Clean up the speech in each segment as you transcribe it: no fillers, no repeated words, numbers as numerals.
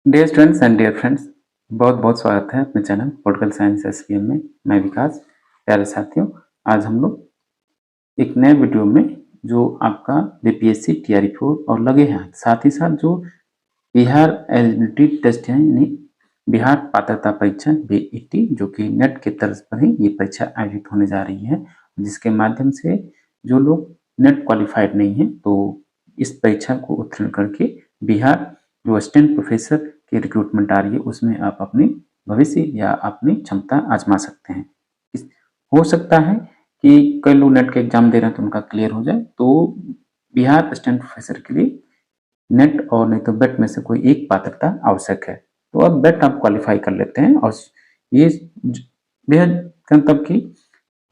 Dear students and dear friends, बहुत बहुत स्वागत है अपने चैनल पॉलिटिकल साइंस एसपीएम में। मैं विकास। प्यारे साथियों, आज हम लोग एक नए वीडियो में जो आपका बीपीएससी टीआरई 4 और लगे हैं, साथ ही साथ जो बिहार एलिजिबिलिटी टेस्ट है, यानी बिहार पात्रता परीक्षा बीईटी, जो कि नेट के तर्ज पर ही ये परीक्षा आयोजित होने जा रही है, जिसके माध्यम से जो लोग नेट क्वालिफाइड नहीं है तो इस परीक्षा को उत्तीर्ण करके बिहार जो असिस्टेंट प्रोफेसर की रिक्रूटमेंट आ रही है उसमें आप अपनी भविष्य या अपनी क्षमता आजमा सकते हैं। हो सकता है कि कई लोग नेट के एग्जाम दे रहे हैं तो उनका क्लियर हो जाए, तो बिहार असिस्टेंट प्रोफेसर के लिए नेट और नहीं तो बेट में से कोई एक पात्रता आवश्यक है। तो अब बेट आप क्वालिफाई कर लेते हैं और ये बेहद मतलब कि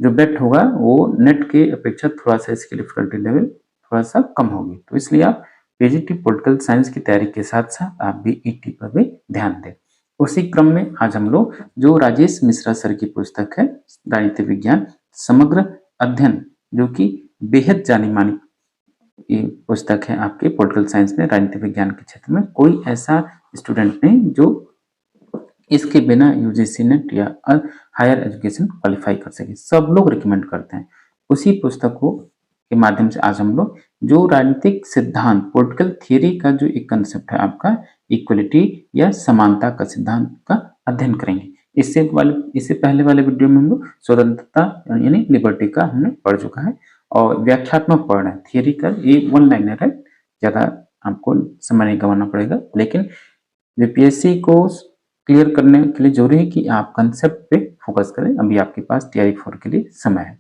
जो बेट होगा वो नेट के अपेक्षा थोड़ा सा इसकी डिफिकल्टी लेवल थोड़ा सा कम होगी, तो इसलिए आप पीजीटी पॉलिटिकल साइंस की तैयारी के साथ साथ आप बीईटी पर भी ध्यान दें। उसी क्रम में आज हम लोग जो राजेश मिश्रा सर की पुस्तक है राजनीति विज्ञान समग्र अध्ययन, जो कि बेहद जानी मानी ये पुस्तक है आपके पॉलिटिकल साइंस में, राजनीति विज्ञान के क्षेत्र में कोई ऐसा स्टूडेंट नहीं जो इसके बिना यूजीसी नेट या हायर एजुकेशन क्वालिफाई कर सके, सब लोग रिकमेंड करते हैं। उसी पुस्तक को के माध्यम से आज हम लोग जो राजनीतिक सिद्धांत पॉलिटिकल थियरी का जो एक कंसेप्ट है आपका इक्वलिटी या समानता का सिद्धांत का अध्ययन करेंगे। इससे पहले वाले वीडियो में हम लोग स्वतंत्रता यानी लिबर्टी का हमने पढ़ चुका है और व्याख्यात्मक पढ़ रहे हैं। थियरी का ये वन लाइनर है, ज्यादा आपको समय नहीं गंवाना पड़ेगा, लेकिन बीपीएससी को क्लियर करने के लिए जरूरी है कि आप कंसेप्ट पे फोकस करें। अभी आपके पास टीआरई 4 के लिए समय है।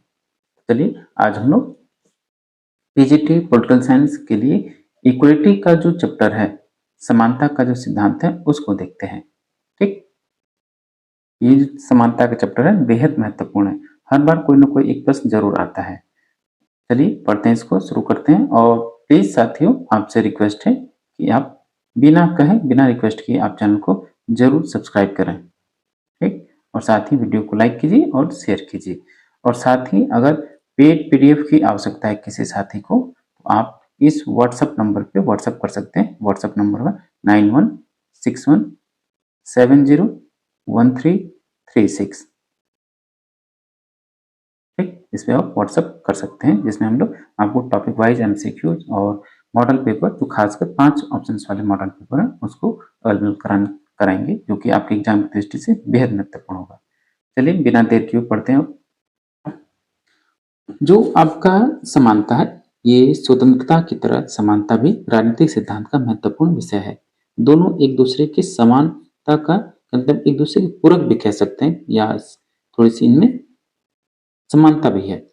चलिए आज हम लोग पीजीटी पॉलिटिकल साइंस के लिए इक्वलिटी का जो चैप्टर है, समानता का जो सिद्धांत है, उसको देखते हैं। ठीक, ये जो समानता का चैप्टर है बेहद महत्वपूर्ण है, हर बार कोई ना कोई एक प्रश्न जरूर आता है। चलिए पढ़ते हैं, इसको शुरू करते हैं। और प्लीज साथियों, आपसे रिक्वेस्ट है कि आप बिना कहे बिना रिक्वेस्ट किए आप चैनल को जरूर सब्सक्राइब करें। ठीक, और साथ ही वीडियो को लाइक कीजिए और शेयर कीजिए। और साथ ही अगर पेड पीडीएफ की आवश्यकता है किसी साथी को, तो आप इस व्हाट्सएप नंबर पे व्हाट्सएप कर सकते हैं। व्हाट्सएप नंबर है 9161701336। ठीक, इस पे आप व्हाट्सएप कर सकते हैं, जिसमें हम लोग आपको टॉपिक वाइज एमसीक्यूज और मॉडल पेपर, जो खासकर 5 ऑप्शंस वाले मॉडल पेपर है, उसको अवेलेबल कराएंगे, जो कि आपके एग्जाम की दृष्टि से बेहद महत्वपूर्ण होगा। चलिए बिना देर किए पढ़ते हैं। जो आपका समानता है, ये स्वतंत्रता की तरह समानता भी राजनीतिक सिद्धांत का महत्वपूर्ण विषय है। दोनों एक दूसरे की समानता का मतलब एक दूसरे के पूरक भी कह सकते हैं, या थोड़ी सी इनमें समानता भी है।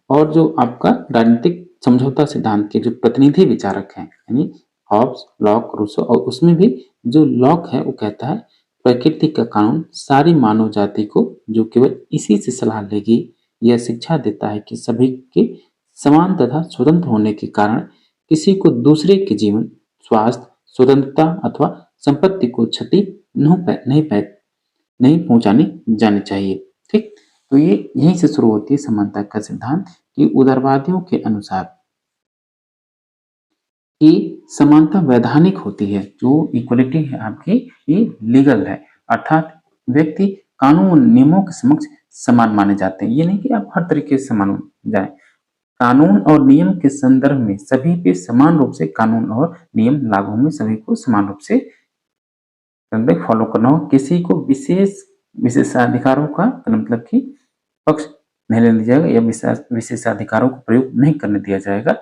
और जो आपका राजनीतिक समझौता सिद्धांत के जो प्रतिनिधि विचारक हैं, यानी हॉब्स, लॉक, रूसो, और उसमें भी जो लॉक है वो कहता है प्रकृति का कानून सारी मानव जाति को जो केवल इसी से सलाह लेगी, यह शिक्षा देता है कि सभी के समान तथा स्वतंत्र होने के कारण किसी को दूसरे के जीवन, स्वास्थ्य, स्वतंत्रता अथवा संपत्ति को क्षति नहीं पहुंचानी जानी चाहिए। ठीक, तो ये यहीं से शुरू होती है समानता का सिद्धांत कि उदारवादियों के अनुसार कि समानता वैधानिक होती है। जो इक्वलिटी है आपकी, ये लीगल है, अर्थात व्यक्ति कानून नियमों के समक्ष समान माने जाते हैं। ये नहीं कि आप हर तरीके से समान जाए, कानून और नियम के संदर्भ में सभी पे समान रूप से कानून और नियम लागू में सभी को समान रूप से फॉलो करना हो। किसी को विशेषाधिकारों का मतलब कि पक्ष नहीं लेने दिया जाएगा या विशेषाधिकारों को प्रयोग नहीं करने दिया जाएगा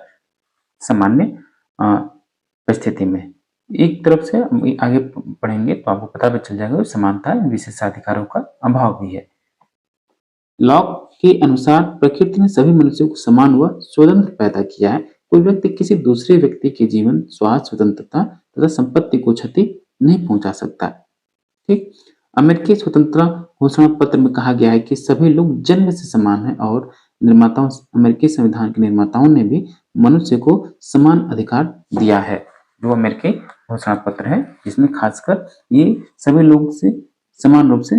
सामान्य परिस्थिति में। एक तरफ से आगे पढ़ेंगे तो आपको पता भी चल जाएगा समानता विशेषाधिकारों का अभाव भी है। लॉक के अनुसार प्रकृति ने सभी मनुष्यों को समान व स्वतंत्र पैदा किया है। कोई व्यक्ति किसी दूसरे व्यक्ति के जीवन, स्वास्थ्य, स्वतंत्रता तथा संपत्ति को क्षति नहीं पहुंचा सकता। ठीक, अमेरिकी स्वतंत्रता घोषणा पत्र में कहा गया है कि सभी लोग जन्म से समान हैं और अमेरिकी संविधान के निर्माताओं ने भी मनुष्य को समान अधिकार दिया है। जो अमेरिकी घोषणा पत्र है, इसमें खासकर ये सभी लोग से समान रूप से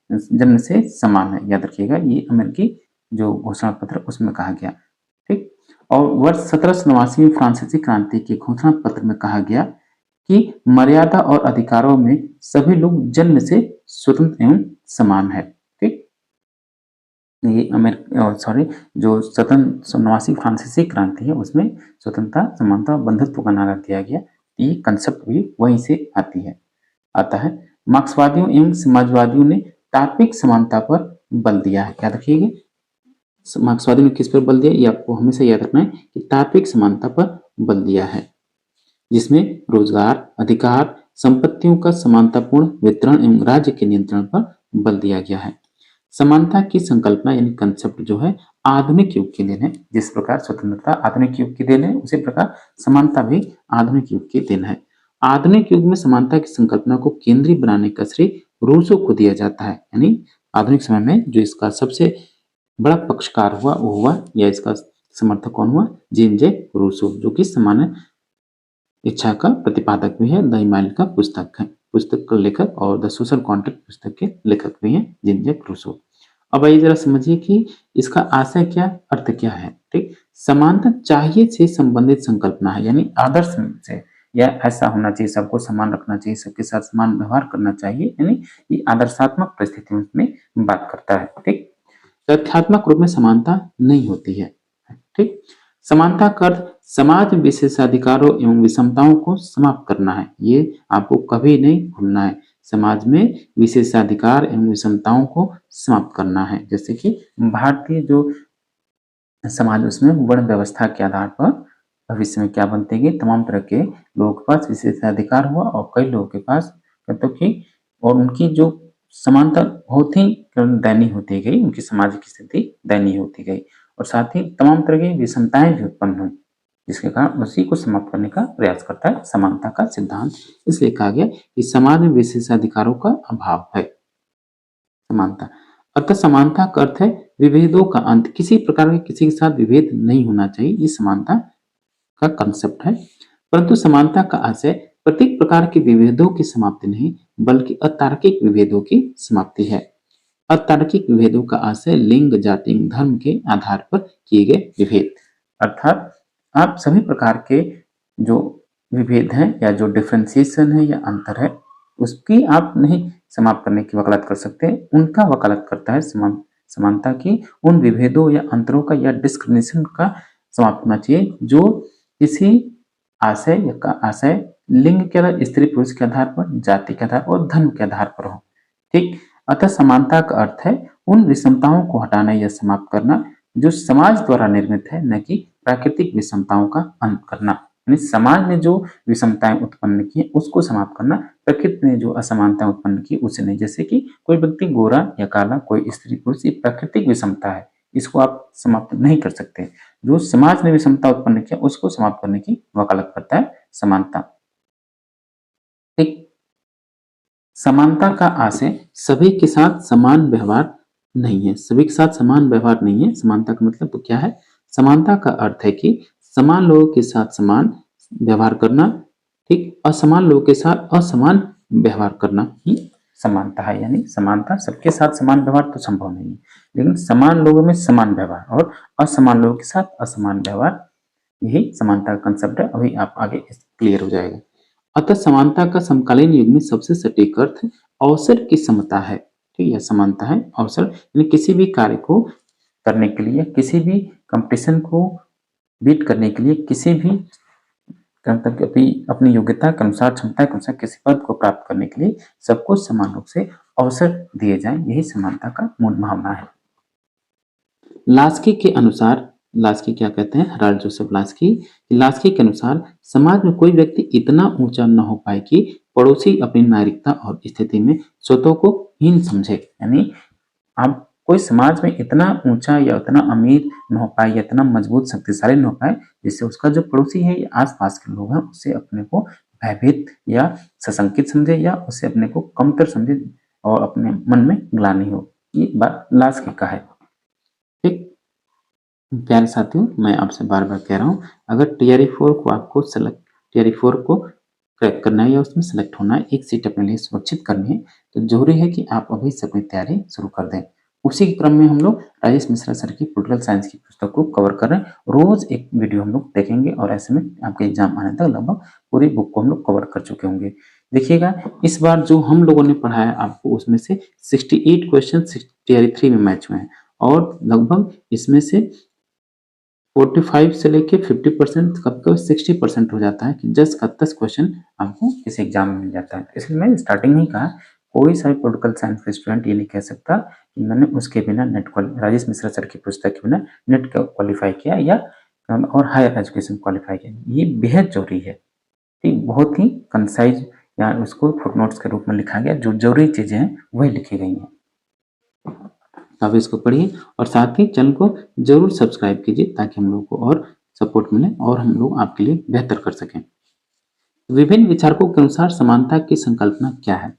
जन्म से समान है, याद रखिएगा। ये अमेरिकी जो घोषणा पत्र उसमें कहा गया। ठीक, और वर्ष 1789 में फ्रांसीसी क्रांति के घोषणा पत्र में कहा गया कि मर्यादा और अधिकारों में सभी लोग जन्म से स्वतंत्र एवं समान है। ठीक, ये सॉरी, जो स्वतंत्र 89 फ्रांसीसी क्रांति है उसमें स्वतंत्रता, समानता और बंधुत्व का नारा दिया गया। ये कंसेप्ट भी वहीं से आता है। मार्क्सवादियों एवं समाजवादियों ने तात्विक समानता पर बल दिया है। याद रखिएगा, मार्क्सवादियों ने किस पर बल दिया, ये आपको हमेशा याद रखना है कि तात्विक समानता पर बल दिया है, जिसमें रोजगार, अधिकार, संपत्तियों का समानतापूर्ण वितरण एवं राज्य के नियंत्रण पर बल दिया गया है। समानता की संकल्पना यानी कंसेप्ट जो है आधुनिक युग की देन है। जिस प्रकार स्वतंत्रता आधुनिक युग की देन है, उसी प्रकार समानता भी आधुनिक युग की देन है। आधुनिक युग में समानता की संकल्पना को केंद्रीय बनाने का श्रेय रूसो को दिया जाता है। यानी आधुनिक समय में जो इसका सबसे बड़ा पक्षकार हुआ वो हुआ, या इसका समर्थक कौन हुआ, जीन जे रूसो, जो कि सामान्य इच्छा का प्रतिपादक भी है। द इमाइल का पुस्तक का लेखक और द सोशल कॉन्ट्रैक्ट पुस्तक के लेखक भी हैं जीन जे रूसो। अब आइए जरा समझिए कि इसका आशय क्या, अर्थ क्या है। ठीक, समानता चाहिए से संबंधित संकल्पना है, यानी आदर्श से, या ऐसा होना चाहिए, सबको समान रखना चाहिए, सबके साथ समान व्यवहार करना चाहिए, यानी ये आदर्शात्मक परिस्थितियों में बात करता है। ठीक, तथ्यात्मक रूप में समानता नहीं होती है। ठीक, समानता का अर्थ समाज में विशेषाधिकारों एवं विषमताओं को समाप्त करना है। ये आपको कभी नहीं भूलना है, समाज में विशेषाधिकार एवं विषमताओं को समाप्त करना है। जैसे कि भारतीय जो समाज, उसमें वर्ण व्यवस्था के आधार पर भविष्य में क्या बनते गए, तमाम तरह के लोगों के पास विशेषाधिकार हुआ और कई लोगों के पास मतलब कि, और उनकी जो समानता बहुत ही दयनीय होती गई, उनकी सामाजिक स्थिति दयनीय होती गई, और साथ ही तमाम तरह की विषमताएं भी उत्पन्न हुई, जिसके कारण उसी को समाप्त करने का प्रयास करता है समानता का सिद्धांत। इसलिए कहा गया कि समाज में विशेषाधिकारों का अभाव है समानता। अतः समानता का अर्थ है विभेदों का अंत, किसी प्रकार के किसी के साथ विभेद नहीं होना चाहिए, ये समानता का कंसेप्ट है। परंतु समानता का आशय प्रत्येक प्रकार के विभेदों की समाप्ति नहीं, बल्कि अतार्किक विभेदों की समाप्ति है। अतार्किक विभेदों का आशय लिंग, जाति, धर्म के आधार पर किए गए विभेद, अर्थात आप सभी प्रकार के जो विभेद हैं या जो डिफ्रेंसिएशन है या अंतर है, उसकी आप नहीं समाप्त करने की वकालत कर सकते, उनका वकालत करता है समानता की। उन विभेदों या अंतरों का या डिस्क्रिमिनेशन का समाप्त होना चाहिए जो किसी आशय का आशय लिंग के आधार, स्त्री पुरुष के आधार पर, जाति के आधार और धर्म के आधार पर हो। ठीक, अतः समानता का अर्थ है उन विषमताओं को हटाना या समाप्त करना जो समाज द्वारा निर्मित है, न कि प्राकृतिक विषमताओं का अंत करना। यानी समाज ने जो विषमताएं उत्पन्न की उसको समाप्त करना, प्रकृति ने जो असमानता उत्पन्न की उसे नहीं। जैसे कि कोई व्यक्ति गोरा या काला, कोई स्त्री पुरुष, ये प्राकृतिक विषमता है, इसको आप समाप्त नहीं कर सकते। जो समाज ने विषमता उत्पन्न किया उसको समाप्त करने की वकालत करता है समानता। ठीक, समानता का आशय सभी के साथ समान व्यवहार नहीं है, सभी के साथ समान व्यवहार नहीं है। समानता का मतलब तो क्या है, समानता का अर्थ है कि समान लोगों के साथ समान व्यवहार करना, ठीक, असमान लोगों के साथ असमान व्यवहार करना ही समानता है। यानी समानता, सबके साथ समान व्यवहार तो संभव नहीं है, लेकिन समान लोगों में समान व्यवहार और असमान लोगों के साथ असमान व्यवहार, यही समानता का कंसेप्ट है। अभी आप आगे क्लियर हो जाएगा। अतः समानता का समकालीन युग में सबसे सटीक अर्थ अवसर की समता है। ठीक है, समानता है अवसर, यानी किसी भी कार्य को करने के लिए, किसी भी कंपटीशन को बीट करने के लिए, किसी भी अपनी योग्यता के अनुसार, क्षमता के अनुसार किसी पद को प्राप्त करने के लिए सबको समान रूप से अवसर दिए जाएं, यही समानता का मूल भावना है। लास्की के अनुसार, लास्की क्या कहते हैं, हराल्ड जोसेफ लास्की के अनुसार समाज में कोई व्यक्ति इतना ऊंचा न हो पाए कि पड़ोसी अपनी नागरिकता और स्थिति में स्वतः को हीन समझे। यानी आप कोई समाज में इतना ऊंचा या उतना अमीर न हो पाए या इतना मजबूत शक्तिशाली न हो पाए जिससे उसका जो पड़ोसी है या आसपास के लोग हैं उसे अपने को भयभीत या सशंकित समझे या उसे अपने को कमतर समझे और अपने मन में ग्लानि हो। ये बात लास्की का है। ठीक, प्यारे साथियों, मैं आपसे बार बार कह रहा हूँ, अगर टीआरई 4 को आपको टीआरई 4 को क्रैक करना है या उसमें सेलेक्ट होना है, एक सीट अपने लिए सुरक्षित करनी है, तो जरूरी है कि आप अभी से अपनी तैयारी शुरू कर दें। उसी के क्रम में हम लोग राजेश मिश्रा सर की पॉलिटिकल साइंस की पुस्तक को कवर कर रहे हैं। रोज एक वीडियो हम लोग देखेंगे और ऐसे में आपके एग्जाम आने तक लगभग पूरी बुक को हम लोग कवर कर चुके होंगे। देखिएगा, इस बार जो हम लोगों ने पढ़ाया आपको उसमें से 68 क्वेश्चन TRE 3 में मैच हुए हैं और लगभग इसमें से 45 से लेके 50%, कब कब 60% हो जाता है कि 10 का 10 क्वेश्चन आपको इस एग्जाम में मिल जाता है। इसलिए मैंने स्टार्टिंग में ही कहा, कोई सा भी पॉलिटिकल साइंस का स्टूडेंट ये नहीं कह सकता कि मैंने उसके बिना राजेश मिश्रा सर की पुस्तक के बिना नेट क्वालिफाई किया या और हायर एजुकेशन क्वालिफाई किया। ये बेहद जरूरी है, ठीक, बहुत ही कंसाइज या उसको फुटनोट्स के रूप में लिखा गया, जो जरूरी चीजें हैं वही लिखी गई हैं। आप इसको पढ़िए और साथ ही चैनल को जरूर सब्सक्राइब कीजिए ताकि हम लोग को और सपोर्ट मिले और हम लोग आपके लिए बेहतर कर सकें। विभिन्न विचारकों के अनुसार समानता की संकल्पना क्या है?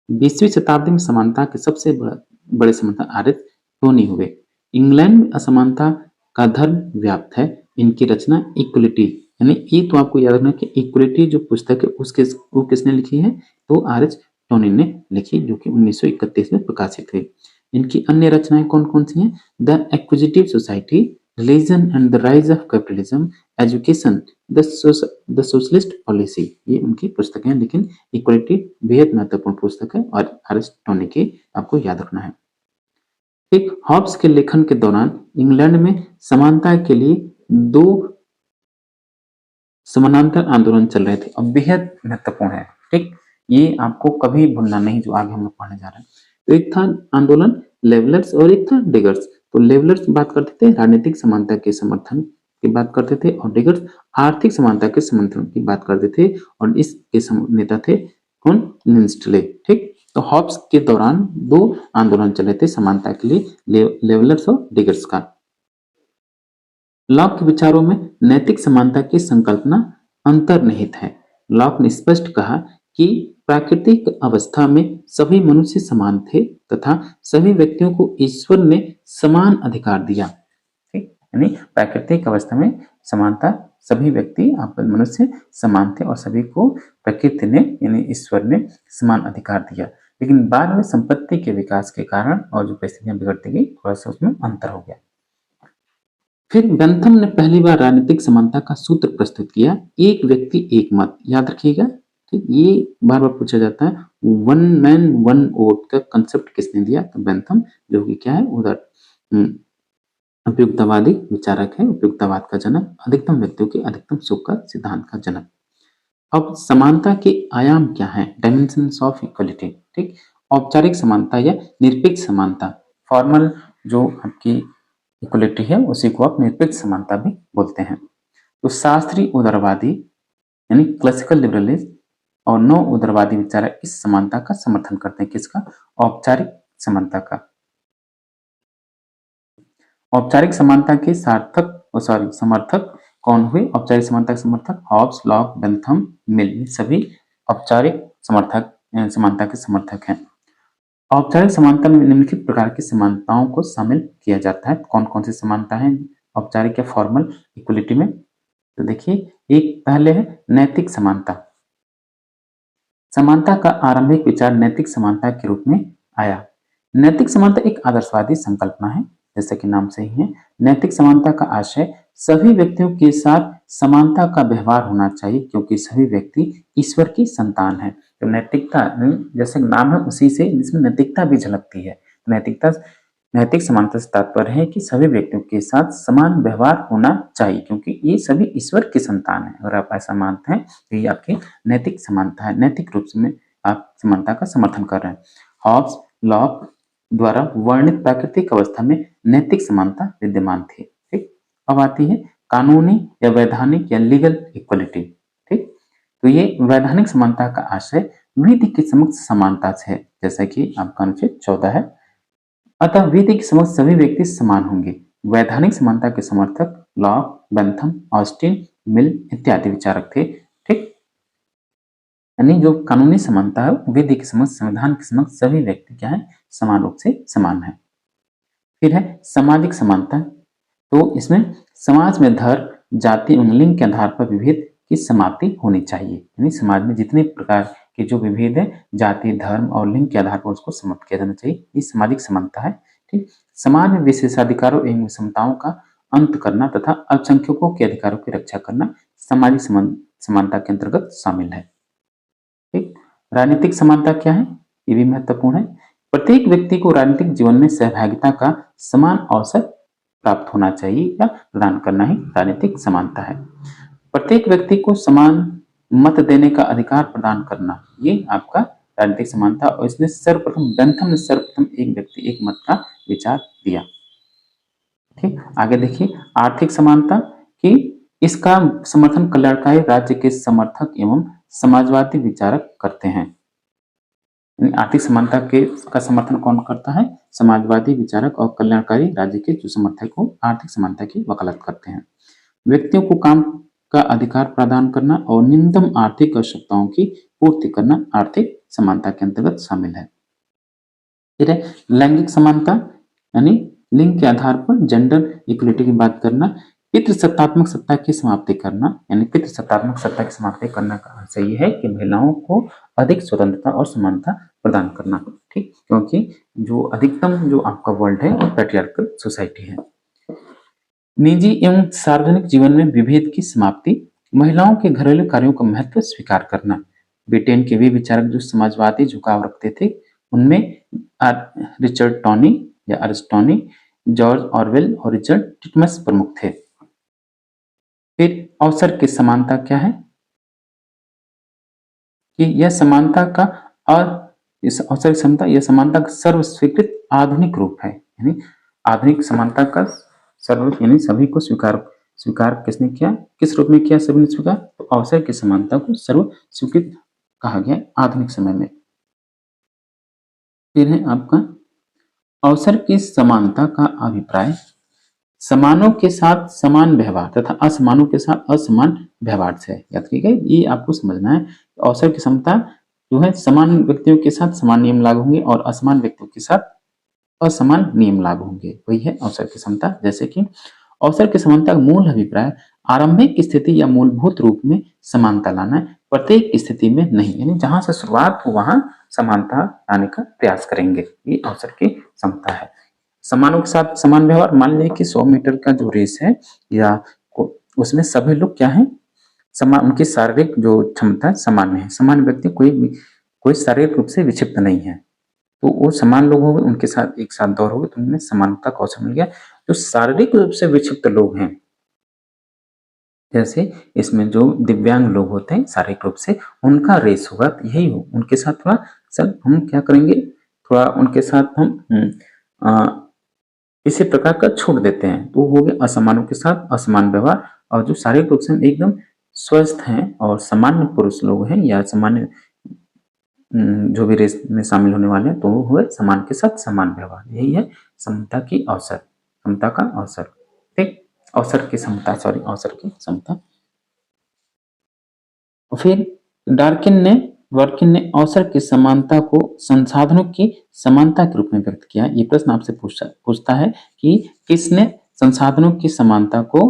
20वीं शताब्दी में समानता के सबसे बड़े समर्थक आर्य टोनी हुए। इंग्लैंड में असमानता का धर्म व्याप्त है। इनकी रचना इक्वलिटी, यानी ये तो आपको याद रखना कि इक्वलिटी जो पुस्तक है वो किसने लिखी है? तो आर्य टोनी ने लिखी, जो कि 1931 में प्रकाशित हुई। इनकी अन्य रचनाएं कौन कौन सी हैं? The एक्विजिटिव society, religion and the rise of capitalism, education, the socialist policy, ये उनकी पुस्तकें हैं। लेकिन इक्वलिटी बेहद महत्वपूर्ण पुस्तक है और अरिस्टोनी की आपको याद रखना है। एक हॉब्स के लेखन के दौरान इंग्लैंड में समानता के लिए 2 समानांतर आंदोलन चल रहे थे और बेहद महत्वपूर्ण है, ठीक, ये आपको कभी भूलना नहीं, जो आगे हम लोग पढ़ने जा रहे हैं। तो एक था आंदोलन लेवलर्स और एक था डिगर्स। तो लेवलर्स बात करते थे राजनीतिक समानता के समर्थन की बात करते थे और डिगर्स आर्थिक समानता के समर्थन की बात करते थे और इसके नेता थे कौन? लिंस्टले, ठीक। तो हॉब्स के दौरान 2 आंदोलन चले थे समानता के लिए, लेवलर्स और डिगर्स का। लॉक के विचारों में नैतिक समानता की संकल्पना अंतर्निहित है। लॉक ने स्पष्ट कहा कि प्राकृतिक अवस्था में सभी मनुष्य समान थे तथा सभी व्यक्तियों को ईश्वर ने समान अधिकार दिया, ठीक, यानी प्राकृतिक अवस्था में समानता, सभी व्यक्ति मनुष्य समान थे और सभी को प्रकृति ने यानी ईश्वर ने समान अधिकार दिया। लेकिन बाद में संपत्ति के विकास के कारण और जो परिस्थितियां बिगड़ती गई, थोड़ा सा उसमें अंतर हो गया। फिर बेंथम ने पहली बार राजनीतिक समानता का सूत्र प्रस्तुत किया, एक व्यक्ति एक मत, याद रखिएगा, ठीक, ये बार बार पूछा जाता है। 1 मैन 1 वोट का कंसेप्ट किसने दिया? तो बेंथम, जो कि क्या है? उधर उपयुक्तवादी विचारक है, उपयुक्तवाद का जनक, अधिकतम व्यक्तियों के अधिकतम सुख का सिद्धांत का जनक। अब समानता के आयाम क्या है? डायमेंशंस ऑफ इक्वलिटी, ठीक, औपचारिक समानता या निरपेक्ष समानता, फॉर्मल जो आपकी इक्वलिटी है उसी को आप निरपेक्ष समानता भी बोलते हैं। तो शास्त्रीय उदारवादी यानी क्लासिकल लिबरलिज्म और नव उदारवादी विचारक इस समानता का समर्थन करते हैं। किसका? औपचारिक समानता का। औपचारिक समानता के समर्थक कौन हुए? औपचारिक समानता के समर्थक हॉब्स, लॉक, बेंथम, मिल, सभी औपचारिक समानता के समर्थक हैं। औपचारिक समानता में निम्नलिखित प्रकार की समानताओं को शामिल किया जाता है। कौन कौन सी समानता है औपचारिक या फॉर्मल इक्वलिटी में? तो देखिए, एक पहले है नैतिक समानता। समानता का आरंभिक विचार नैतिक समानता के रूप में आया। नैतिक समानता एक आदर्शवादी संकल्पना है, जैसे कि नाम से ही है। नैतिक समानता का आशय सभी व्यक्तियों के साथ समानता का व्यवहार होना चाहिए क्योंकि सभी व्यक्ति ईश्वर की संतान है। तो नैतिकता जैसे नाम है उसी से इसमें नैतिकता भी झलकती है। नैतिक समानता से तात्पर्य है कि सभी व्यक्तियों के साथ समान व्यवहार होना चाहिए क्योंकि ये सभी ईश्वर की संतान है। अगर आप ऐसा मानते हैं तो ये आपकी नैतिक समानता है, नैतिक रूप से आप समानता का समर्थन कर रहे हैं। हॉब्स, लॉक द्वारा वर्णित प्राकृतिक अवस्था में नैतिक समानता विद्यमान थी, ठीक। अब आती है कानूनी या वैधानिक या लीगल इक्वलिटी, ठीक। तो ये वैधानिक समानता का आशय विधि के समक्ष समानता से है, जैसा कि आपका अनुच्छेद 14 है। अतः विधि के समक्ष सभी व्यक्ति समान होंगे। वैधानिक समानता के समर्थक लॉक, बेंथम, ऑस्टिन, मिल इत्यादि विचारक थे, ठीक। यानी जो कानूनी समानता है विधि के समक्ष, संविधान के समक्ष सभी व्यक्ति क्या है? समान रूप से समान है। फिर है सामाजिक समानता। तो इसमें समाज में धर्म, जाति और लिंग के आधार पर विभेद की समाप्ति होनी चाहिए। यानी समाज में जितने प्रकार के जो विभेद है जाति, धर्म और लिंग के आधार पर उसको समाप्त किया जाना चाहिए। ये सामाजिक समानता है, ठीक, समाज में विशेषाधिकारों एवं समताओं का अंत करना तथा अल्पसंख्यकों के अधिकारों की रक्षा करना सामाजिक समानता के अंतर्गत शामिल है। ठीक, राजनीतिक समानता क्या है, ये भी महत्वपूर्ण है। प्रत्येक व्यक्ति को राजनीतिक जीवन में सहभागिता का समान अवसर प्राप्त होना चाहिए या प्रदान करना ही राजनीतिक समानता है। प्रत्येक व्यक्ति को समान मत देने का अधिकार प्रदान करना, ये आपका राजनीतिक समानता। और इसने सर्वप्रथम बेंथम ने सर्वप्रथम एक व्यक्ति एक मत का विचार दिया। ठीक, आगे देखिए आर्थिक समानता की इसका समर्थन कल्याणकारी राज्य के समर्थक एवं समाजवादी विचारक करते हैं। आर्थिक समानता के का समर्थन कौन करता है, समाजवादी विचारक और कल्याणकारी राज्य के जो समर्थक को आर्थिक समानता की वकालत करते हैं। व्यक्तियों को काम का अधिकार प्रदान करना और न्यूनतम आर्थिक आवश्यकताओं की पूर्ति करना आर्थिक समानता के अंतर्गत शामिल है। फिर है लैंगिक समानता, यानी लिंग के आधार पर जेंडर इक्वलिटी की बात करना। पितृसत्तात्मक सत्ता की समाप्ति करना, यानी पितृसत्तात्मक सत्ता की समाप्ति करना का अर्थ ये है कि महिलाओं को अधिक स्वतंत्रता और समानता प्रदान करना। ठीक, क्योंकि जो अधिकतम जो आपका वर्ल्ड है वो पैट्रियार्कल सोसाइटी है। निजी एवं सार्वजनिक जीवन में विभेद की समाप्ति, महिलाओं के घरेलू कार्यों का महत्व स्वीकार करना। ब्रिटेन के वे विचारक जो समाजवादी झुकाव रखते थे उनमें रिचर्ड टॉनी या अरिस्टोनी, जॉर्ज ऑरवेल और रिचर्ड टिटमस प्रमुख थे। फिर अवसर की समानता क्या है कि यह समानता का और इस अवसर की क्षमता, यह समानता का सर्व स्वीकृत आधुनिक रूप है। यानी आधुनिक समानता का सर्व, यानी सभी को स्वीकार किसने किया, किस रूप में किया, सभी ने स्वीकार। तो अवसर की समानता को सर्व स्वीकृत कहा गया आधुनिक समय में। फिर है आपका अवसर की समानता का अभिप्राय, समानों के साथ समान व्यवहार तथा असमानों के साथ असमान व्यवहार से। याद रखिएगा, ये आपको समझना है। अवसर की समता जो है समान व्यक्तियों के साथ समान नियम लागू होंगे और असमान व्यक्तियों के साथ असमान नियम लागू होंगे, वही है अवसर की समता। जैसे कि अवसर की समानता का मूल अभिप्राय आरंभिक स्थिति या मूलभूत रूप में समानता लाना है, प्रत्येक स्थिति में नहीं। यानी जहां से शुरुआत हो वहां समानता लाने का प्रयास करेंगे, ये अवसर की समता है। समानों के साथ समान व्यवहार, मान लीजिए कि 100 मीटर का जो रेस है या उसमें सभी लोग क्या है, समान, उनकी शारीरिक जो क्षमता है समान है। समान व्यक्ति कोई शारीरिक रूप से विक्षिप्त नहीं है, तो वो समान लोग हो गए, उनके साथ एक साथ दौड़ हो गए तो उनमें समानता का अवसर मिल गया। जो शारीरिक रूप से विक्षिप्त लोग हैं, जैसे इसमें जो दिव्यांग लोग होते हैं शारीरिक रूप से, उनका रेस होगा तो यही हो, उनके साथ थोड़ा सर हम क्या करेंगे, थोड़ा उनके साथ हम इसी प्रकार का छोड़ देते हैं, तो हो गए असमानों के साथ असमान व्यवहार। और जो शारीरिक रूप से एकदम स्वस्थ हैं और सामान्य पुरुष लोग हैं या सामान्य जो भी रेस में शामिल होने वाले हैं, तो वो हुए समान के साथ समान व्यवहार। यही है समता की अवसर, समता का अवसर। ठीक, अवसर की समता, सॉरी अवसर की समता। फिर वर्किन ने अवसर की समानता को संसाधनों की समानता के रूप में व्यक्त किया। ये प्रश्न आपसे पूछता है कि किसने संसाधनों की समानता को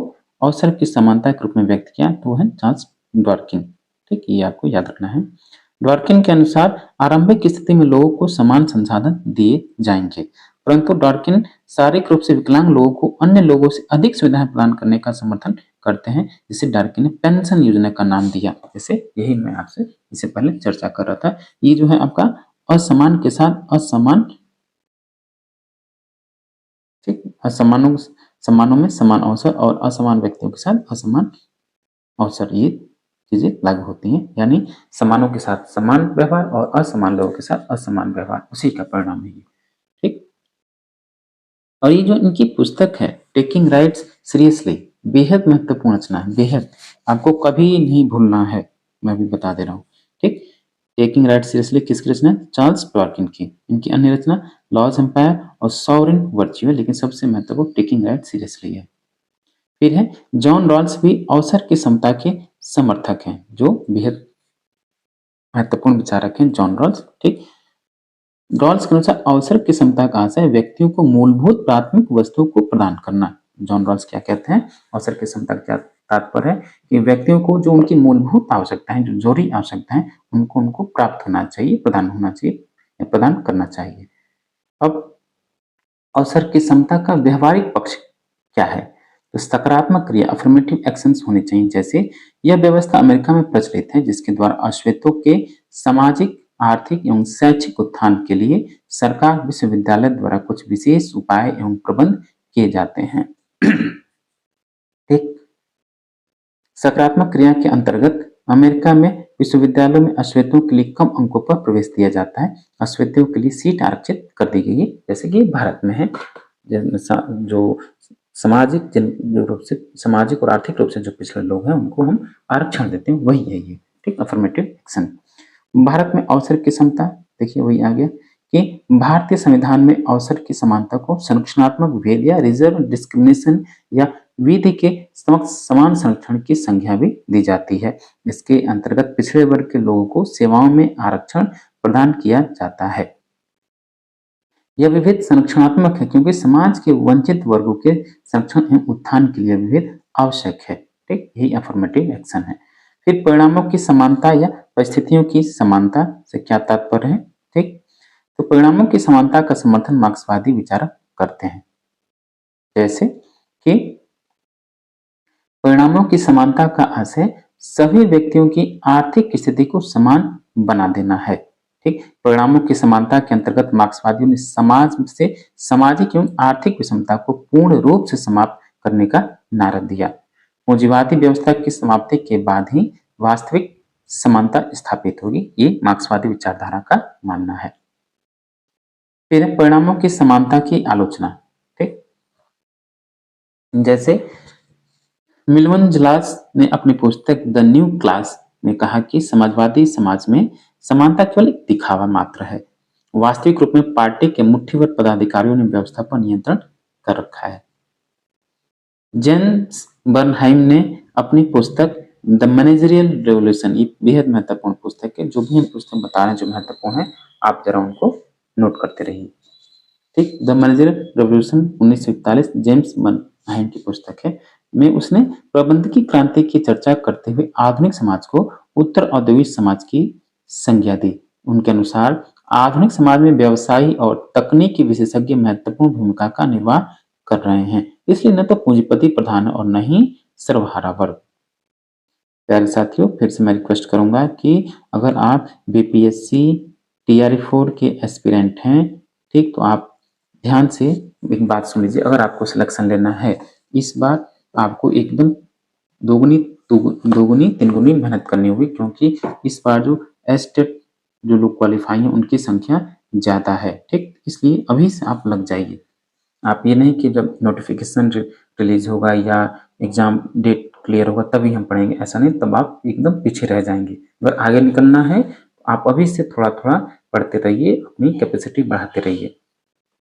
अवसर की समानता के रूप में व्यक्त किया, तो है चार्ल्स डॉर्किन। ठीक, ये आपको याद रखना है। डॉर्किन के अनुसार आरंभिक स्थिति में लोगों को समान संसाधन दिए जाएंगे, परंतु डॉर्किन शारीरिक रूप से विकलांग लोगों को अन्य लोगों से अधिक सुविधाएं प्रदान करने का समर्थन करते हैं, जिसे डॉर्किन ने पेंशन योजना का नाम दिया। जैसे यही मैं आपसे इससे पहले चर्चा कर रहा था। ये जो है आपका असमान के साथ असमान, ठीक, समानों में समान अवसर और असमान व्यक्तियों के साथ असमान अवसर, ये चीजें लागू होती हैं। यानी समानों के साथ समान व्यवहार और असमान लोगों के साथ असमान व्यवहार, उसी का परिणाम है ये। ठीक, और ये जो इनकी पुस्तक है टेकिंग राइट्स सीरियसली, बेहद महत्वपूर्ण रचना है, बेहद, आपको कभी नहीं भूलना है, मैं भी बता दे रहा हूँ। ठीक, टेकिंग राइट्स सीरियसली किसकी रचना है, चार्ल्स डॉर्किन की। इनकी अन्य रचना लॉज एम्पायर और सॉवरेन वर्च्यू है, लेकिन सबसे महत्वपूर्ण टेकिंग राइट्स सीरियसली है। फिर है जॉन रॉल्स भी अवसर की समता के समर्थक हैं, जो बेहद महत्वपूर्ण विचारक हैं जॉन रॉल्स। ठीक, रॉल्स के अनुसार अवसर की समता का आशय व्यक्तियों को मूलभूत प्राथमिक वस्तुओं को प्रदान करना। जॉन रॉल्स क्या कहते हैं, अवसर की समता का तात्पर्य है कि व्यक्तियों को जो उनकी मूलभूत आवश्यकताएं, जो जरूरी आवश्यकताएं, उनको प्राप्त होना चाहिए, प्रदान होना चाहिए, प्रदान करना चाहिए। अब अवसर की समता का व्यवहारिक पक्ष क्या है? तो सकारात्मक क्रिया अफर्मेटिव एक्शंस होने चाहिए। जैसे यह व्यवस्था अमेरिका में प्रचलित है जिसके द्वारा अश्वेतों के सामाजिक, आर्थिक एवं शैक्षिक उत्थान के लिए सरकार विश्वविद्यालय द्वारा कुछ विशेष उपाय एवं प्रबंध किए जाते हैं। ठीक, सकारात्मक क्रिया के अंतर्गत अमेरिका में विश्वविद्यालयों में अश्वेतों के लिए कम अंकों पर प्रवेश दिया जाता है। अश्वेतों के लिए सीट आरक्षित कर दी गई है, जैसे कि भारत में है। जो सामाजिक जो रूप से सामाजिक और आर्थिक रूप से जो पिछड़े लोग हैं उनको हम आरक्षण देते हैं, वही है ये। ठीक, अफर्मेटिव एक्शन। भारत में अवसर की समता, देखिए वही आ गया कि भारतीय संविधान में अवसर की समानता को संरक्षणात्मक भेद या रिजर्व डिस्क्रिमिनेशन या विधि के समक्ष समान संरक्षण की संज्ञा भी दी जाती है। इसके अंतर्गत पिछड़े वर्ग के लोगों को सेवाओं में आरक्षण प्रदान किया जाता है। यह विभेद संरक्षणात्मक है क्योंकि समाज के वंचित वर्गों के संरक्षण एवं उत्थान के लिए विभेद आवश्यक है। ठीक, यही अफर्मेटिव एक्शन है। फिर परिणामों की समानता या परिस्थितियों की समानता से क्या तात्पर्य है? ठीक, तो परिणामों की समानता का समर्थन मार्क्सवादी विचारक करते हैं। जैसे कि परिणामों की समानता का आशय सभी व्यक्तियों की आर्थिक स्थिति को समान बना देना है। ठीक, परिणामों की समानता के अंतर्गत मार्क्सवादियों ने समाज से सामाजिक एवं आर्थिक विषमता को पूर्ण रूप से समाप्त करने का नारा दिया। पूंजीवादी व्यवस्था की समाप्ति के बाद ही वास्तविक समानता स्थापित होगी, ये मार्क्सवादी विचारधारा का मानना है। फिर परिणामों की समानता की आलोचना। ठीक, जैसे मिल्वन जलास ने अपनी पुस्तक द न्यू क्लास में कहा कि समाजवादी समाज में समानता केवल एक दिखावा मात्र है। वास्तविक रूप में पार्टी के मुट्ठीभर पदाधिकारियों ने व्यवस्था पर नियंत्रण कर रखा है। जेम्स बर्नहाइम ने अपनी पुस्तक द मैनेजरियल रेवोल्यूशन, ये बेहद महत्वपूर्ण पुस्तक है। जो भी हम पुस्तक बता रहे हैं जो महत्वपूर्ण है, आप जरा उनको नोट करते रहिए। ठीक, द मैनेजरियल रेवोल्यूशन 1941 जेम्स बर्नहाइम की पुस्तक है। में उसने प्रबंधकीय क्रांति की चर्चा करते हुए आधुनिक समाज को उत्तर औद्योगिक समाज की संज्ञा दी। उनके अनुसार आधुनिक समाज में व्यवसायी और तकनीकी विशेषज्ञ महत्वपूर्ण भूमिका का निर्वाह कर रहे हैं, इसलिए न तो पूंजीपति प्रधान और न ही सर्वहारा वर्ग। प्यारे साथियों, फिर से मैं रिक्वेस्ट करूंगा कि अगर आप बीपीएससी टीआरई 4 के एस्पिरेंट हैं, ठीक, तो आप ध्यान से एक बात सुन लीजिए। अगर आपको सिलेक्शन लेना है इस बार, आपको एकदम दोगुनी तीन गुनी मेहनत करनी होगी, क्योंकि इस बार जो एस्टेट जो लोग क्वालिफाई हैं उनकी संख्या ज्यादा है। ठीक, इसलिए अभी से आप लग जाइए। आप ये नहीं कि जब नोटिफिकेशन रिलीज होगा या एग्जाम डेट क्लियर होगा तभी हम पढ़ेंगे, ऐसा नहीं, तब आप एकदम पीछे रह जाएंगे। अगर आगे निकलना है तो आप अभी से थोड़ा थोड़ा पढ़ते रहिए, अपनी कैपेसिटी बढ़ाते रहिए।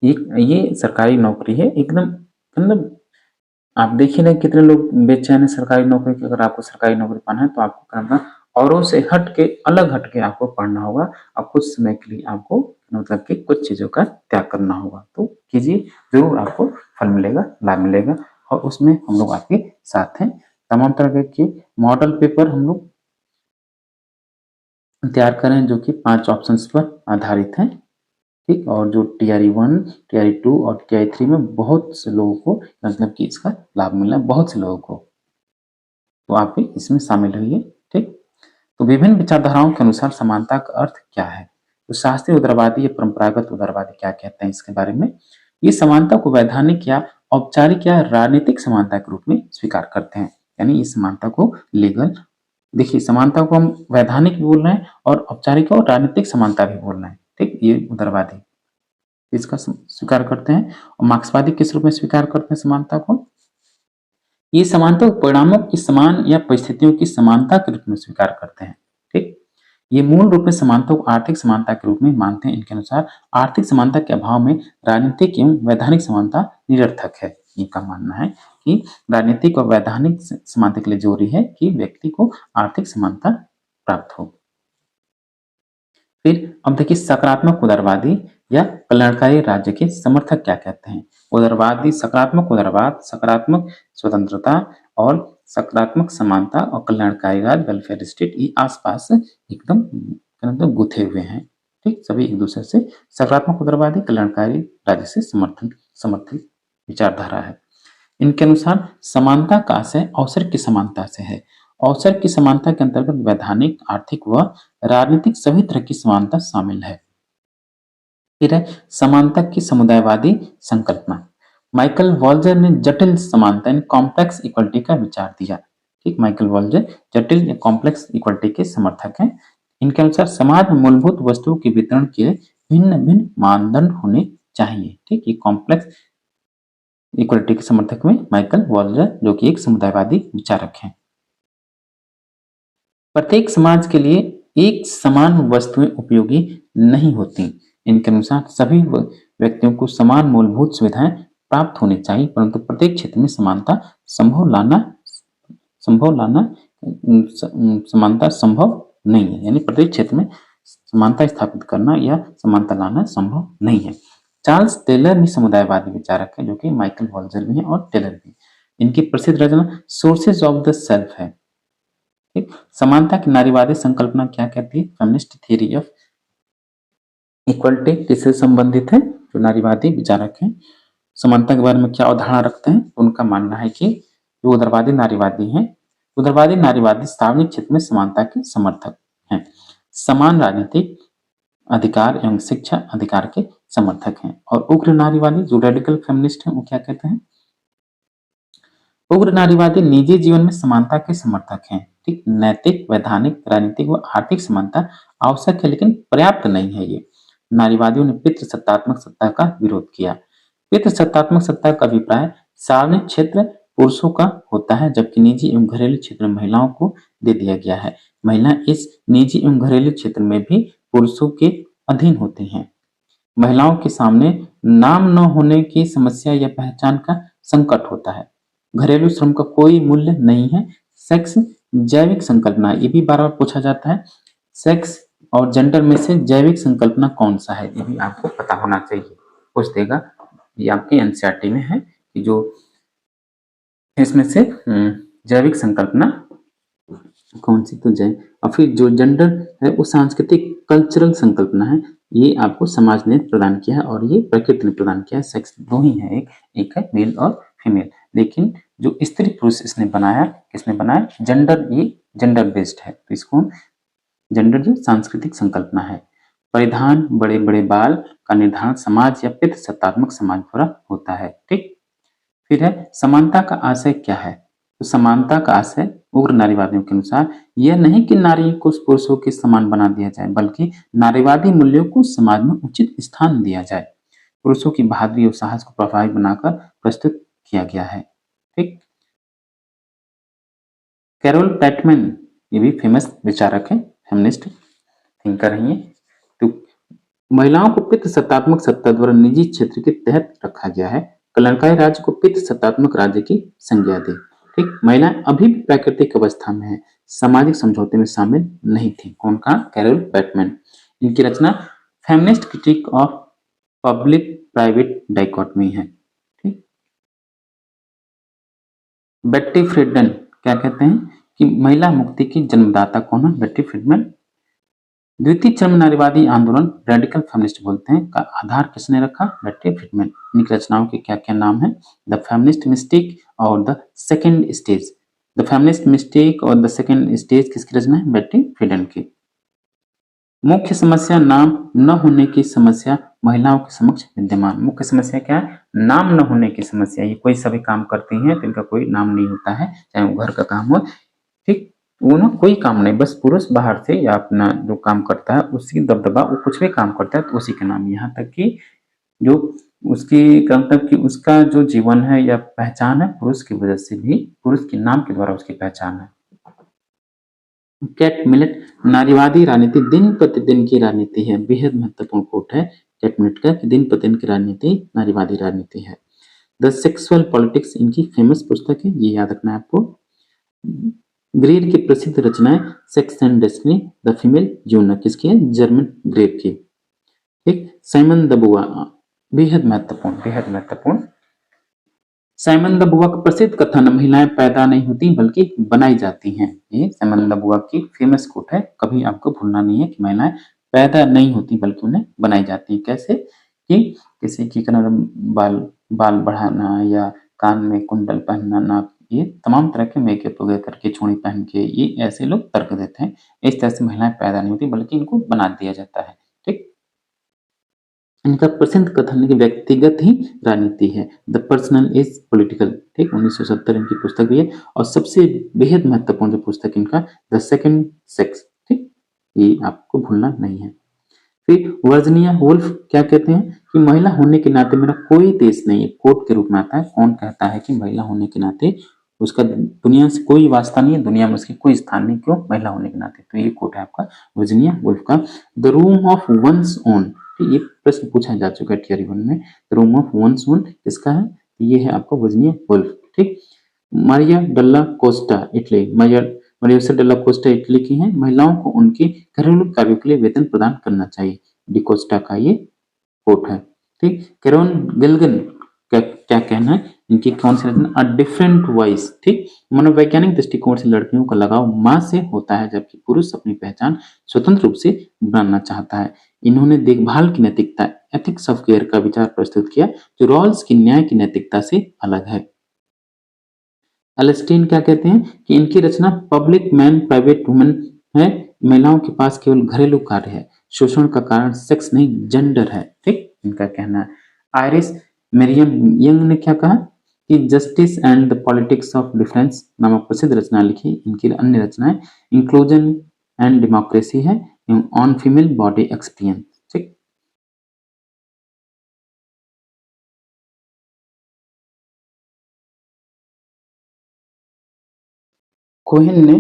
ये सरकारी नौकरी है एकदम, मतलब आप देखिए ना कितने लोग बेचैन है सरकारी नौकरी की। अगर आपको सरकारी नौकरी पाना है तो आपको करना औरों से हट के, अलग हट के आपको पढ़ना होगा और कुछ समय के लिए आपको मतलब कि कुछ चीजों का त्याग करना होगा। तो कीजिए, जरूर आपको फल मिलेगा, लाभ मिलेगा, और उसमें हम लोग आपके साथ हैं। तमाम तरह के मॉडल पेपर हम लोग तैयार करें जो कि 5 ऑप्शंस पर आधारित हैं। ठीक, और जो टीआरई 1, टीआरई 2 और टीआरई 3 में बहुत से लोगों को मतलब कि इसका लाभ मिला है, बहुत से लोगों को, तो आप भी इसमें शामिल रहिए। ठीक, तो विभिन्न विचारधाराओं के अनुसार समानता का अर्थ क्या है? तो शास्त्रीय उदारवादी या परंपरागत उदारवादी क्या कहते हैं इसके बारे में? ये समानता को वैधानिक या औपचारिक या राजनीतिक समानता के रूप में स्वीकार करते हैं। यानी इस समानता को लीगल, देखिए समानता को हम वैधानिक भी बोल रहे हैं और औपचारिक और राजनीतिक समानता भी बोल रहे हैं। ठीक, ये उदारवादी इसका स्वीकार करते हैं। और मार्क्सवादी किस रूप में स्वीकार करते हैं समानता को? ये समानता को परिणामों की समान या परिस्थितियों की समानता के रूप में स्वीकार करते हैं। ठीक, ये मूल रूप में समानता को आर्थिक समानता के रूप में मानते हैं। इनके अनुसार आर्थिक समानता के अभाव में राजनीतिक एवं वैधानिक समानता निरर्थक है। इनका मानना है कि राजनीतिक और वैधानिक समानता के लिए जरूरी है कि व्यक्ति को आर्थिक समानता प्राप्त हो। फिर अब देखिए सकारात्मक उदारवादी या कल्याणकारी राज्य के समर्थक क्या कहते हैं। उदारवादी, सकारात्मक उदारवाद, सकारात्मक स्वतंत्रता और सकारात्मक समानता और कल्याणकारी राज्य, वेलफेयर स्टेट, ये आसपास एकदम गुथे हुए हैं। ठीक, सभी एक दूसरे से, सकारात्मक उदारवादी कल्याणकारी राज्य से समर्थन समर्थित विचारधारा है। इनके अनुसार समानता का आशय अवसर की समानता से है। अवसर की समानता के अंतर्गत वैधानिक, आर्थिक व राजनीतिक सभी तरह की समानता शामिल है। फिर है समानता की समुदायवादी संकल्पना। माइकल वॉल्जर ने जटिल समानता कॉम्प्लेक्स इक्वलिटी का विचार दिया। ठीक, माइकल वॉल्जर जटिल या कॉम्प्लेक्स इक्वलिटी के समर्थक हैं। इनके अनुसार समाज में मूलभूत वस्तुओं के वितरण के भिन्न भिन्न मानदंड होने चाहिए। ठीक, ये कॉम्प्लेक्स इक्वलिटी के समर्थक में माइकल वॉल्जर, जो कि एक समुदायवादी विचारक हैं। प्रत्येक समाज के लिए एक समान वस्तुएं उपयोगी नहीं होती। इनके अनुसार सभी व्यक्तियों को समान मूलभूत सुविधाएं प्राप्त होनी चाहिए, परंतु प्रत्येक क्षेत्र में समानता संभव नहीं है। यानी प्रत्येक क्षेत्र में समानता स्थापित करना या समानता लाना संभव नहीं है। चार्ल्स टेलर भी समुदायवादी विचारक है, जो कि माइकल वॉल्जर भी हैं और टेलर भी। इनकी प्रसिद्ध रचना सोर्सेज ऑफ द सेल्फ है। ठीक, समानता की नारीवादी संकल्पना क्या कहती है? फेमिनिस्ट थ्योरी ऑफ इक्वलिटी किससे संबंधित है? जो नारीवादी विचारक हैं समानता के बारे में क्या अवधारणा रखते हैं? उनका मानना है कि जो उदारवादी नारीवादी हैं, उदारवादी नारीवादी सार्वजनिक क्षेत्र में समानता के समर्थक हैं, समान राजनीतिक अधिकार एवं शिक्षा अधिकार के समर्थक हैं। और उग्र नारीवादी जो रेडिकल फेमिनिस्ट हैं, वो क्या कहते हैं? उग्र नारीवादी निजी जीवन में समानता के समर्थक हैं। ठीक, नैतिक, वैधानिक, राजनीतिक व आर्थिक समानता आवश्यक है लेकिन पर्याप्त नहीं है। ये नारीवादियों ने पितृसत्तात्मक सत्ता का विरोध किया। पितृसत्तात्मक सत्ता का अभिप्राय सार्वजनिक क्षेत्र पुरुषों का होता है, जबकि निजी एवं घरेलू क्षेत्र में महिलाओं को दे दिया गया है। महिला इस निजी एवं घरेलू क्षेत्र में भी पुरुषों के अधीन होते हैं। महिलाओं के सामने नाम न होने की समस्या या पहचान का संकट होता है। घरेलू श्रम का कोई मूल्य नहीं है। सेक्स जैविक संकल्पना, ये भी बार बार पूछा जाता है। सेक्स और जेंडर में से जैविक संकल्पना कौन सा है, ये भी आपको पता होना चाहिए, पूछ देगा। ये आपके एनसीईआरटी में है कि जो इसमें से जैविक संकल्पना कौन सी तो जैव, और फिर जो जेंडर है वो सांस्कृतिक कल्चरल संकल्पना है। ये आपको समाज ने प्रदान किया है और ये प्रकृति ने प्रदान किया है। सेक्स दो ही है, एक है मेल और फीमेल, लेकिन जो स्त्री पुरुष इसने बनाया, किसने बनाया? जेंडर, ये जेंडर बेस्ड है, तो इसको जेंडर जो सांस्कृतिक संकल्पना है। परिधान, बड़े बड़े बाल का निर्धारण समाज या पितृसत्तात्मक समाज द्वारा होता है। ठीक, फिर है समानता का आशय क्या है? तो समानता का आशय उग्र नारीवादियों के अनुसार यह नहीं कि नारी को पुरुषों के समान बना दिया जाए, बल्कि नारीवादी मूल्यों को समाज में उचित स्थान दिया जाए। पुरुषों की बहादुरी और साहस को प्रभावी बनाकर प्रस्तुत किया गया है। ठीक, कैरोल पैटमैन ये भी फेमस विचारक है, फेमिनिस्ट थिंकर है। तो महिलाओं को पितृसत्तात्मक सत्ता द्वारा निजी क्षेत्र के तहत रखा गया है। कल्याणकारी राज्य को पितृसत्तात्मक राज्य की संज्ञा दी। ठीक, महिलाएं अभी भी प्राकृतिक अवस्था में है, सामाजिक समझौते में शामिल नहीं थी। कौन का? Carole Pateman. इनकी रचना feminist critique of public private dichotomy है। ठीक, बेट्टी फ्रीडन क्या कहते हैं कि महिला मुक्ति की जन्मदाता कौन है? बेट्टी फ्रीडमैन। द्वितीय चरम नारीवादी आंदोलन रेडिकल फेमिनिस्ट बोलते हैं का आधार किसने रखा? बेट्टी फ्रीडमैन। इनकी रचनाओं के क्या क्या नाम है? द फेमिनिस्ट मिस्टेक और the second stage. The feminist mistake और द सेकेंड स्टेज किसकी रचना है? बेट्टी फ्रीडन की। मुख्य समस्या नाम न होने की समस्या महिलाओं के समक्ष विद्यमान। मुख्य समस्या क्या है? नाम न होने की समस्या। ये कोई सभी काम करती हैं तो इनका कोई नाम नहीं होता है, चाहे वो घर का काम हो। ठीक, वो ना कोई काम नहीं, बस पुरुष बाहर से या अपना जो काम करता है उसकी दबदबा, वो कुछ भी काम करता है तो उसी के नाम, यहाँ तक कि जो उसकी मतलब कि उसका जो जीवन है या पहचान है पुरुष की वजह से भी, पुरुष के नाम के द्वारा उसकी पहचान है। कैट मिलेट नारीवादी राजनीति दिन प्रतिदिन की राजनीति है। बेहद महत्वपूर्ण कोट है कैट मिलेट का कि दिन प्रतिदिन की राजनीति नारीवादी राजनीति है। द सेक्सुअल पॉलिटिक्स इनकी फेमस पुस्तक है, ये याद रखना है आपको। ग्रीड की प्रसिद्ध रचनाएं sex and destiny, the female यूनक, किसकी है? जर्मन ग्रेड की। ठीक, साइमन द बुआ बेहद महत्वपूर्ण, बेहद महत्वपूर्ण। साइमन द बुआ का प्रसिद्ध कथन, महिलाएं पैदा नहीं होती बल्कि बनाई जाती हैं। ये साइमन द बुआ की फेमस कोट है, कभी आपको भूलना नहीं है कि महिलाएं पैदा नहीं होती बल्कि उन्हें बनाई जाती है। कैसे? कि किसी की बाल बाल बढ़ाना या कान में कुंडल पहनना, नाक, ये तमाम तरह के मेकअप वगैरह करके, चूड़ी पहन के, ये ऐसे लोग तर्क देते हैं। इस तरह से महिलाएं पैदा नहीं होती बल्कि इनको बना दिया जाता है। ठीक, इनका प्रसिद्ध कथन है कि व्यक्तिगत ही राजनीति है, द पर्सनल इज पॉलिटिकल। ठीक, 1970 इनकी पुस्तक भी है और सबसे बेहद महत्वपूर्ण जो पुस्तक इनका, द सेकंड सेक्स। ठीक, ये आपको भूलना नहीं है। फिर वर्जीनिया वुल्फ क्या कहते हैं कि महिला होने के नाते मेरा कोई देश नहीं है, कोट के रूप में आता है। कौन कहता है कि महिला होने के नाते उसका दुनिया से कोई वास्ता नहीं है, दुनिया में उसकी कोई स्थान नहीं, क्यों? महिला होने के नाते। तो ये कोट है आपका वर्जीनिया वुल्फ का। The room of one's own, ये प्रश्न पूछा जा चुका है टियर 1 में। The room of one's own किसका है? ये है आपका वर्जीनिया वुल्फ। ठीक, मारिया डल्ला कोस्टा इटली, मरियोसा डेला कोस्टा इटली की हैं। महिलाओं को उनके घरेलू कार्यों के लिए वेतन प्रदान करना चाहिए, डिकोस्टा का ये कोट है। ठीक, कैरोन गिल्गन का क्या कहना है? इनकी कौन सी रचना? A different voice. ठीक, मनोवैज्ञानिक दृष्टिकोण से लड़कियों का लगाव माँ से होता है जबकि पुरुष अपनी पहचान स्वतंत्र रूप से बनाना चाहता है। इन्होंने देखभाल की नैतिकता, एथिक्स ऑफ केयर का विचार प्रस्तुत किया जो रॉल्स की न्याय की नैतिकता से अलग है। एलेस्टीन क्या कहते हैं कि इनकी रचना पब्लिक मैन प्राइवेट वुमन है, महिलाओं के पास केवल घरेलू कार्य है, शोषण का कारण सेक्स नहीं जेंडर है। ठीक, इनका कहना है। आयरिस मेरियम यंग ने क्या कहा कि justice and the politics of difference नामक प्रसिद्ध रचना लिखी। इनकी अन्य रचनाएं इंक्लूजन एंड डेमोक्रेसी है, ऑन फीमेल बॉडी एक्सपीरियंस। ठीक, कोहेन ने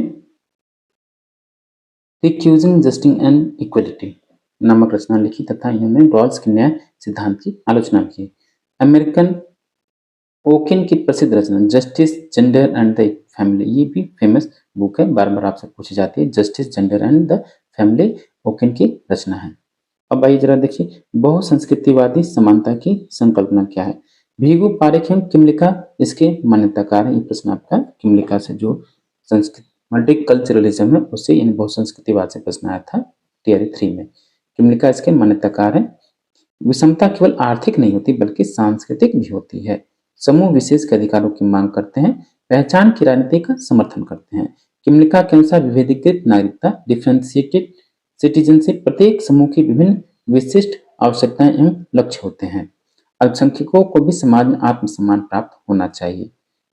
रिक्यूजिंग जस्टिस एंड इक्वलिटी नामक रचना लिखी तथा इन्होंने रॉल्स के न्याय सिद्धांत की आलोचना की। अमेरिकन ओकिन की प्रसिद्ध रचना justice gender and the family, ये भी फेमस बुक है, बार बार आपसे पूछी जाती है। Justice gender and the family Okin की रचना है। अब आइए जरा देखिए बहुसंस्कृतिवादी समानता की संकल्पना क्या है। भीगू पारेख एवं किमलिका इसके मान्यताकार है। ये प्रश्न आपका किमलिका से जो संस्कृत मल्टीकल्चरलिज्म है उससे, यानी बहुसंस्कृतिवाद से प्रश्न आया था टीआरई 3 में। किमलिका इसके मान्यताकार है। विषमता केवल आर्थिक नहीं होती बल्कि सांस्कृतिक भी होती है। समूह विशेष के अधिकारों की मांग करते हैं, पहचान की राजनीति का समर्थन करते हैं। किमलिका के अनुसार विभेदीकृत नागरिकता, डिफरेंशिएटेड सिटीजनशिप, प्रत्येक समूह की विभिन्न विशिष्ट आवश्यकताएं एवं लक्ष्य होते हैं। अल्पसंख्यकों को भी समाज में आत्मसम्मान प्राप्त होना चाहिए।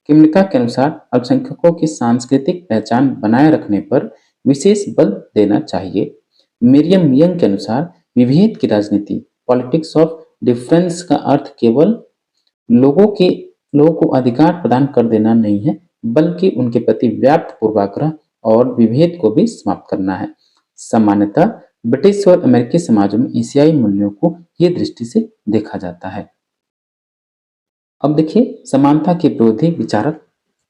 किमलिका के अनुसार अल्पसंख्यकों की सांस्कृतिक पहचान बनाए रखने पर विशेष बल देना चाहिए। मिरियम यंग के अनुसार विभेद की राजनीति, पॉलिटिक्स ऑफ डिफरेंस का अर्थ केवल लोगों को अधिकार प्रदान कर देना नहीं है बल्कि उनके प्रति व्याप्त पूर्वाग्रह और विभेद को भी समाप्त करना है। सामान्यतः ब्रिटिश और अमेरिकी समाजों में एशियाई मूल्यों को ये दृष्टि से देखा जाता है। अब देखिए समानता के विरोधी विचारक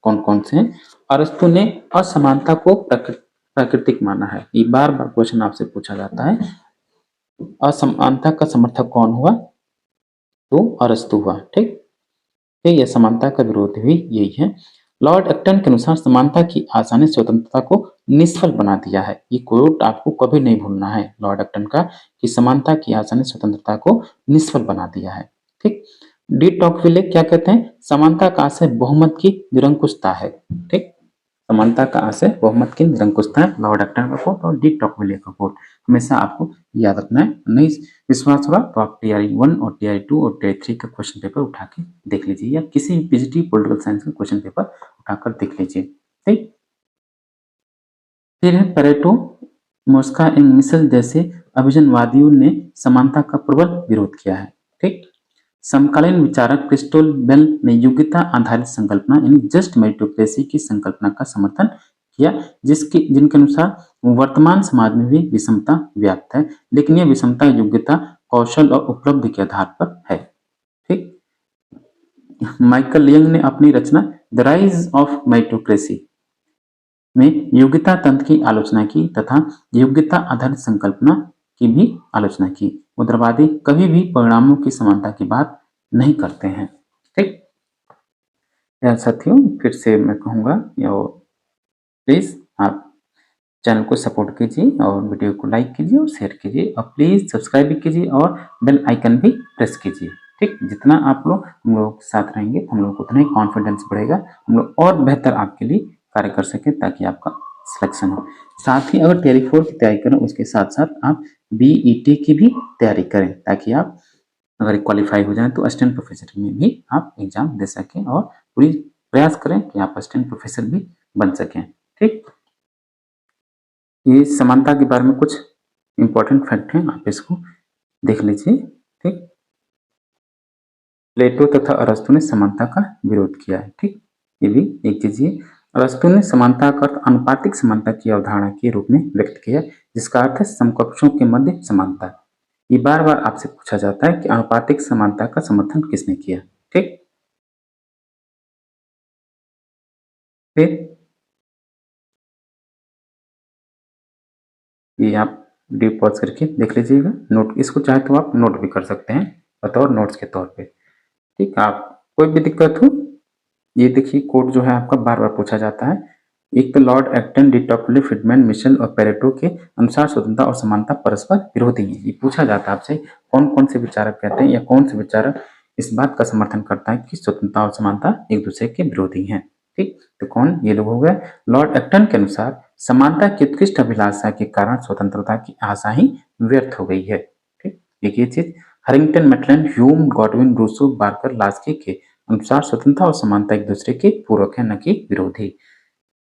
कौन कौन से हैं। अरस्तु ने असमानता को प्राकृतिक माना है। ये बार बार क्वेश्चन आपसे पूछा जाता है। असमानता का समर्थक कौन हुआ? तो अरस्तु हुआ। ठीक, यह समानता का विरोध भी यही है। लॉर्ड एक्टन के अनुसार समानता की आशा ने स्वतंत्रता को निष्फल बना दिया है। ये कोट आपको कभी नहीं भूलना है लॉर्ड एक्टन का, कि समानता की आशा ने स्वतंत्रता को निष्फल बना दिया है। ठीक, डी टॉकविले क्या कहते हैं? समानता का आशय बहुमत की निरंकुशता है। ठीक, समानता का आशय बहुमत की निरंकुशता है, लॉर्ड एक्टन का कोट और डी टॉकविले का कोट हमेशा आपको याद रखना है। नहीं विश्वास होगा तो आप टीआरई 1 और टीआरई 2 और टीआरई 3 का क्वेश्चन पेपर उठा के देख लीजिए, या किसी भी पीजीटी पॉलिटिकल साइंस का क्वेश्चन पेपर उठाकर देख लीजिए। ठीक, फिर है पेरेटो, मोस्का एंड मिशेल जैसे अभिजनवादियों ने समानता का प्रबल विरोध किया है। ठीक, समकालीन विचारक क्रिस्टोल बेल ने योग्यता आधारित संकल्पना यानी जस्ट मेरिटोक्रेसी की संकल्पना का समर्थन किया, जिनके अनुसार वर्तमान समाज में भी विषमता व्याप्त है, लेकिन यह विषमता योग्यता, कौशल और उपलब्धि के आधार पर है। ठीक, माइकल यंग ने अपनी रचना द राइज ऑफ मेरिटोक्रेसी में योग्यता तंत्र की आलोचना की तथा योग्यता आधारित संकल्पना की भी आलोचना की। उदारवादी कभी भी परिणामों की समानता की बात नहीं करते हैं। ठीक, यार साथियों, फिर से मैं कहूँगा प्लीज़ आप चैनल को सपोर्ट कीजिए और वीडियो को लाइक कीजिए और शेयर कीजिए और प्लीज़ सब्सक्राइब भी कीजिए और बेल आइकन भी प्रेस कीजिए। ठीक, जितना आप लोग हम लोगों के साथ रहेंगे हम लोग को उतना ही कॉन्फिडेंस बढ़ेगा, हम लोग और बेहतर आपके लिए कार्य कर सकें ताकि आपका सिलेक्शन हो। साथ ही अगर टेरी 4 की तैयारी करें उसके साथ साथ आप बीईटी की भी तैयारी करें ताकि आप अगर क्वालिफाई हो जाए तो असिस्टेंट प्रोफेसर में भी आप एग्जाम दे सकें और पूरी प्रयास करें कि आप असिस्टेंट प्रोफेसर भी बन सकें। ठीक, ये समानता के बारे में कुछ इंपॉर्टेंट फैक्ट हैं, आप इसको देख लीजिए। ठीक, प्लेटो तथा अरस्तु ने समानता का विरोध किया है। ठीक, ये भी एक चीज है। अरस्तु ने समानता का अर्थ अनुपातिक समानता की अवधारणा के रूप में व्यक्त किया जिसका अर्थ है समकक्षों के मध्य समानता। ये बार बार आपसे पूछा जाता है कि अनुपातिक समानता का समर्थन किसने किया। ठीक, फिर ये आप वीडियो पॉज करके देख लीजिएगा, नोट इसको चाहे तो आप नोट भी कर सकते हैं बतौर नोट्स के तौर पे। ठीक, आप कोई भी दिक्कत हो, ये देखिए कोड जो है आपका बार बार पूछा जाता है। एक तो Lord Acton, D Topley, Fridman, Michel और पेरेटो के अनुसार स्वतंत्रता और समानता परस्पर विरोधी है। ये पूछा जाता है आपसे कौन कौन से विचारक कहते हैं या कौन से विचारक इस बात का समर्थन करता है कि स्वतंत्रता और समानता एक दूसरे के विरोधी हैं। ठीक, तो कौन, ये लोग हो गए। लॉर्ड एक्टन के अनुसार समानता की उत्कृष्ट अभिलाषा के कारण स्वतंत्रता की आशा ही व्यर्थ हो गई है। ठीक, एक ये चीज। Harrington, Maitland, Hume, Godwin, Rousseau, Barker, Laski के अनुसार स्वतंत्रता और समानता एक दूसरे के पूरक है न कि विरोधी।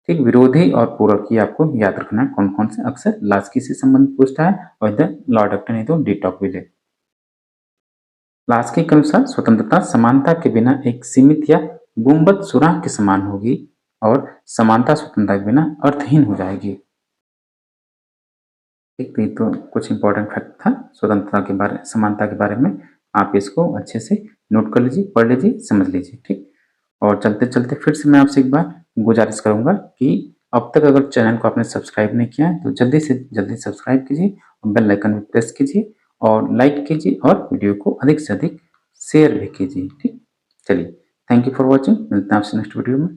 ठीक, विरोधी और पूरक ही आपको याद रखना है कौन कौन से। अक्सर लास्की से संबंध पूछता है और इधर लॉर्ड एक्टन है तो डी टॉकविले। लास्की के अनुसार स्वतंत्रता समानता के बिना एक सीमित या गुंबद सुराह के समान होगी और समानता स्वतंत्रता के बिना अर्थहीन हो जाएगी। ठीक, तो ये तो कुछ इंपॉर्टेंट फैक्ट था स्वतंत्रता के बारे, समानता के बारे में। आप इसको अच्छे से नोट कर लीजिए, पढ़ लीजिए, समझ लीजिए। ठीक, और चलते चलते फिर से मैं आपसे एक बार गुजारिश करूंगा कि अब तक अगर चैनल को आपने सब्सक्राइब नहीं किया है तो जल्दी से जल्दी सब्सक्राइब कीजिए और बेल आइकन भी प्रेस कीजिए और लाइक कीजिए और वीडियो को अधिक से अधिक शेयर भी कीजिए। ठीक, चलिए, थैंक यू फॉर वॉचिंग, मिलते हैं आपसे नेक्स्ट वीडियो में।